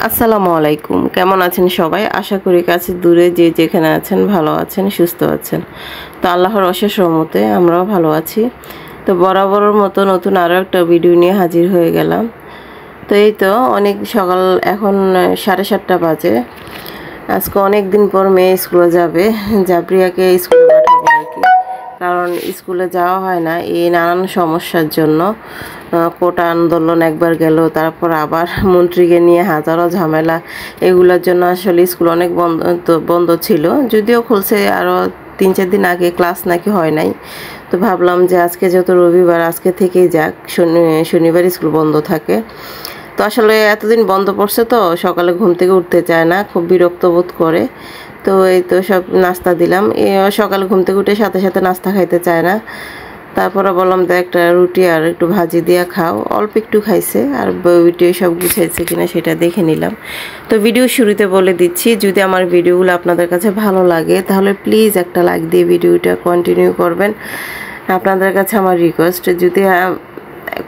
আসসালামু আলাইকুম। কেমন আছেন সবাই? আশা করি কাছে দূরে যে যেখানে আছেন ভালো আছেন, সুস্থ আছেন। তো আল্লাহর অশেষ রহমতে আমরাও ভালো আছি। তো বরাবরের মতো নতুন আরও একটা ভিডিও নিয়ে হাজির হয়ে গেলাম। তো এই তো অনেক সকাল, এখন 7:30 বাজে। আজকে অনেক দিন পর মেয়ে স্কুলে যাবে, জাবরিয়াকে স্কুলে পাঠাবো আর কি। কারণ স্কুলে যাওয়া হয় না এই নানান সমস্যার জন্য। কোটা আন্দোলন একবার গেল, তারপর আবার মন্ত্রীকে নিয়ে হাজারো ঝামেলা, এগুলোর জন্য আসলে স্কুল অনেক বন্ধ ছিল। যদিও খুলছে আরও 3-4 দিন আগে, ক্লাস নাকি হয় নাই। তো ভাবলাম যে আজকে যেহেতু রবিবার, আজকে থেকেই যাক, শনিবার স্কুল বন্ধ থাকে। তো আসলে এতদিন বন্ধ পড়ছে তো সকালে ঘুম থেকে উঠতে চায় না, খুব বিরক্ত বোধ করে। তো এই তো সব নাস্তা দিলাম। সকালে ঘুম থেকে উঠে সাথে সাথে নাস্তা খাইতে চায় না। তারপরে বললাম তো একটা রুটি আর একটু ভাজি দিয়ে খাও। অল্প একটু খাইছে, আর ভিডিও সব গুছাইছে কিনা সেটা দেখে নিলাম। তো ভিডিও শুরুতে বলে দিচ্ছি, যদি আমার ভিডিওগুলো আপনাদের কাছে ভালো লাগে তাহলে প্লিজ একটা লাইক দিয়ে ভিডিওটা কন্টিনিউ করবেন। আপনাদের কাছে আমার রিকোয়েস্ট, যদি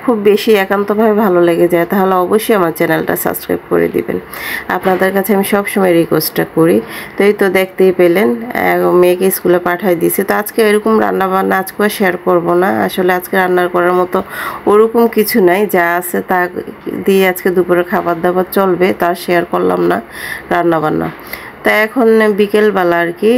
খুব বেশি একান্তভাবে ভালো লেগে যায় তাহলে অবশ্যই আমার চ্যানেলটা সাবস্ক্রাইব করে দিবেন। আপনাদের কাছে আমি সব সময় রিকোয়েস্টটা করি। তো এই তো দেখতেই পেলেন মেয়েকে স্কুলে পাঠিয়ে দিয়েছে। তো আজকে এরকম রান্নাবান্না আজকে শেয়ার করব না, আসলে আজকে রান্নার করার মতো ওরকম কিছু নাই, যা আছে তা দিয়ে আজকে দুপুরে খাবার দাবার চলবে, তা শেয়ার করলাম না রান্নাবান্না। তা এখন বিকেলবেলা আর কি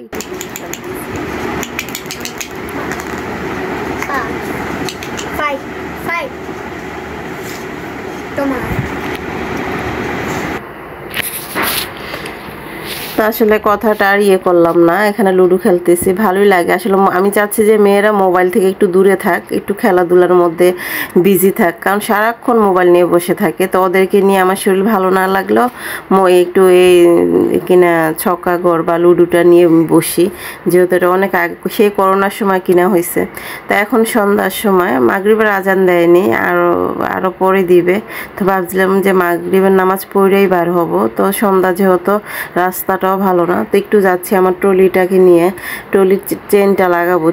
তো আসলে কথাটা আর করলাম না, এখানে লুডো খেলতেছি, ভালোই লাগে আসলে। আমি চাচ্ছি যে মেয়েরা মোবাইল থেকে একটু দূরে থাক, একটু খেলাধুলার মধ্যে বিজি থাক, কারণ সারাক্ষণ মোবাইল নিয়ে বসে থাকে। তো ওদেরকে নিয়ে আমার শরীর ভালো না লাগলেও একটু এই কিনা ছক্কা ঘর বা লুডোটা নিয়ে বসি, যেহেতু এটা অনেক আগে, সেই করোনার সময় কিনা হয়েছে। তা এখন সন্ধ্যার সময়, মাগরিবের আজান দেয়নি, আরও পরে দিবে। তো ভাবছিলাম যে মাগরিবের নামাজ পড়েই বার হব। তো সন্ধ্যা যেহেতু, রাস্তাটাও ভালো না, তো একটু যাচ্ছি আমার ট্রলিটাকে নিয়ে। ট্রলির চেনটা লাগাবো,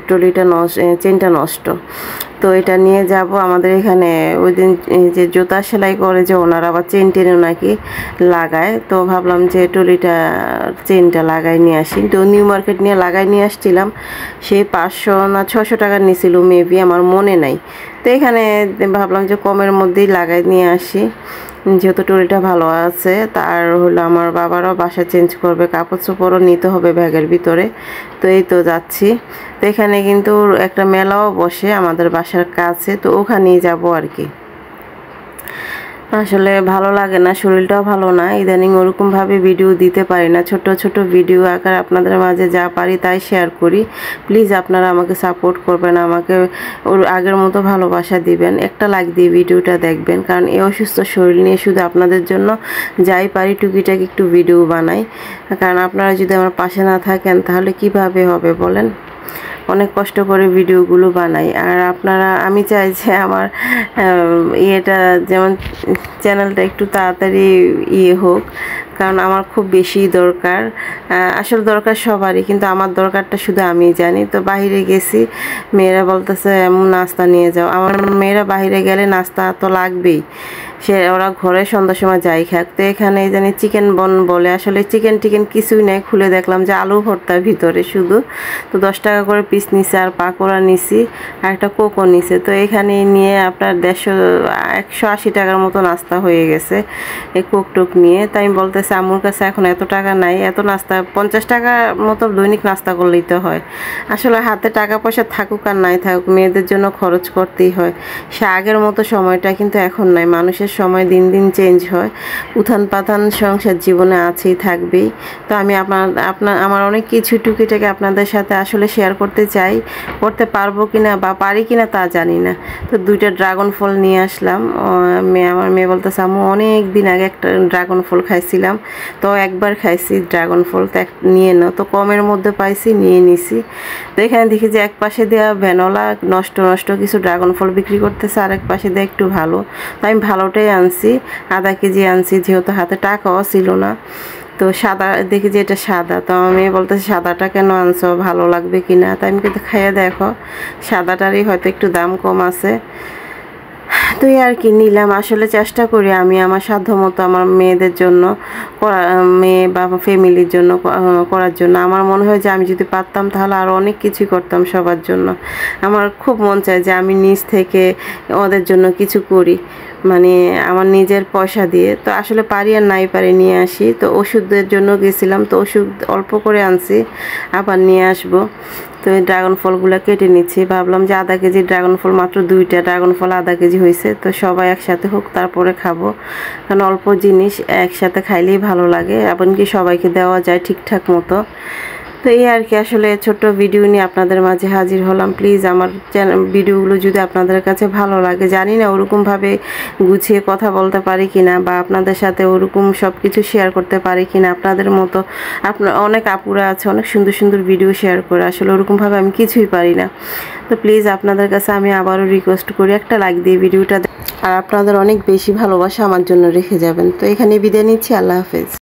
চেনটা নষ্ট, তো এটা নিয়ে যাব। আমাদের এখানে ওই দিন যে জুতা সেলাই করে যে ওনারা আবার চেন টেনেও নাকি লাগায়, তো ভাবলাম যে ট্রলিটা চেনটা লাগাই নিয়ে আসি। তো নিউ মার্কেট নিয়ে লাগাই নিয়ে আসছিলাম, সেই 500 না 600 টাকা নিয়েছিল মেবি, আমার মনে নাই। তো এখানে ভাবলাম যে কমের মধ্যেই লাগাই নিয়ে আসি, যেহেতু টুরিটা ভালো আছে। তার হলো আমার বাবারও বাসা চেঞ্জ করবে, কাপড় চোপড়ও নিতে হবে ব্যাগের ভিতরে। তো এই তো যাচ্ছি। তো এখানে কিন্তু একটা মেলাও বসে আমাদের বাসার কাছে, তো ওখানেই যাব আর কি। আসলে ভালো লাগে না, শরীরটাও ভালো না, ইদানিং ওরকমভাবে ভিডিও দিতে পারি না। ছোট ছোট ভিডিও আকার আপনাদের মাঝে যা পারি তাই শেয়ার করি। প্লিজ আপনারা আমাকে সাপোর্ট করবেন, আমাকে ওর আগের মতো ভালোবাসা দিবেন, একটা লাইক দিয়ে ভিডিওটা দেখবেন। কারণ এই অসুস্থ শরীর নিয়ে শুধু আপনাদের জন্য যাই পারি টুকিটাকি একটু ভিডিও বানাই। কারণ আপনারা যদি আমার পাশে না থাকেন তাহলে কিভাবে হবে বলেন। অনেক কষ্ট করে ভিডিওগুলো বানাই। আর আপনারা, আমি চাই যে আমার ইয়েটা, যেমন চ্যানেলটা একটু তাড়াতাড়ি হোক, কারণ আমার খুব বেশি দরকার। আসলে দরকার সবারই, কিন্তু আমার দরকারটা শুধু আমি জানি। তো বাইরে গেছি, মেয়েরা বলতেছে এমন নাস্তা নিয়ে যাও। আমার মেয়েরা বাইরে গেলে নাস্তা তো লাগবেই, ওরা ঘরে সন্ধ্যার সময় যাই খাক। তো এখানে জানি চিকেন বন বলে, আসলে চিকেন টিকেন কিছুই নেই। খুলে দেখলাম যে আলু ভর্তার ভিতরে শুধু। তো 10 টাকা করে পিস নিছে, আর পাকোড়া নিছি, আর একটা কোকো নিছে। তো এখানে নিয়ে আপনার 180 টাকার মতো নাস্তা হয়ে গেছে এই কোক টোক নিয়ে। তাই আমি বলতেছি আম্মুর কাছে এখন এত টাকা নাই, এত নাস্তা 50 টাকার মতো দৈনিক নাস্তা করলেই তো হয়। আসলে হাতে টাকা পয়সা থাকুক আর নাই থাকুক, মেয়েদের জন্য খরচ করতেই হয়। সে আগের মতো সময়টা কিন্তু এখন নাই, মানুষের সময় দিন দিন চেঞ্জ হয়। উত্থান পাথান সংসার জীবনে আছেই, থাকবেই। তো আমি আমার অনেক কিছু টুকিটাকে আপনাদের সাথে আসলে শেয়ার করতে চাই, করতে পারবো কিনা বা পারি কিনা তা জানি না। তো 2টা ড্রাগন ফল নিয়ে আসলাম। আমার মেয়ে বলতেছে আম্মু অনেক দিন আগে একটা ড্রাগন ফল খাইছিলাম, তো একবার খাইছি ড্রাগন ফল, তো নিয়ে নাও। তো কমের মধ্যে পাইছি, নিয়ে নিছি। তো এখানে দেখি যে এক পাশে দেওয়া ভ্যানোলা নষ্ট নষ্ট কিছু ড্রাগন ফল বিক্রি করতেছে, আর এক পাশে দেওয়া একটু ভালো। তো আমি ভালোটাই আনছি, আধা কেজি আনছি, যেহেতু হাতে টাকাও ছিল না। তো সাদা দেখি যে এটা সাদা, তো আমি বলতেছি সাদাটা কেন আনছো, ভালো লাগবে কিনা। তাই আমি কিন্তু খাইয়ে দেখো, সাদাটারই হয়তো একটু দাম কম আছে। তো তো এই আর কি নিলাম। আসলে চেষ্টা করি আমি আমার সাধ্যমতো আমার মেয়েদের জন্য মেয়ে বা ফ্যামিলির জন্য করার জন্য। আমার মনে হয় যে আমি যদি পারতাম তাহলে আরও অনেক কিছুই করতাম সবার জন্য। আমার খুব মন চায় যে আমি নিজ থেকে ওদের জন্য কিছু করি, মানে আমার নিজের পয়সা দিয়ে। তো আসলে পারি আর নাই পারি নিয়ে আসি। তো ওষুধের জন্য গেছিলাম, তো ওষুধ অল্প করে আনছি, আবার নিয়ে আসবো। তো এই ড্রাগন ফলগুলো কেটে নিচ্ছি। ভাবলাম যে আধা কেজি ড্রাগন ফল, মাত্র 2টা ড্রাগন ফল আধা কেজি হয়েছে, তো সবাই একসাথে হোক তারপরে খাবো। কারণ অল্প জিনিস একসাথে খাইলেই ভালো লাগে, এমনকি সবাইকে দেওয়া যায় ঠিকঠাক মতো। তো এই আর কি, আসলে ছোট্ট ভিডিও নিয়ে আপনাদের মাঝে হাজির হলাম। প্লিজ আমার ভিডিওগুলো যদি আপনাদের কাছে ভালো লাগে, জানি না ওরকমভাবে গুছিয়ে কথা বলতে পারি কিনা বা আপনাদের সাথে ওরকম সব কিছু শেয়ার করতে পারি কিনা। আপনাদের মতো অনেক আপুরা আছে অনেক সুন্দর সুন্দর ভিডিও শেয়ার করে, আসলে ওরকমভাবে আমি কিছুই পারি না। তো প্লিজ আপনাদের কাছে আমি আবারও রিকোয়েস্ট করি, একটা লাইক দিয়ে ভিডিওটা, আর আপনাদের অনেক বেশি ভালোবাসা আমার জন্য রেখে যাবেন। তো এখানে বিদায় নিচ্ছি, আল্লাহ হাফেজ।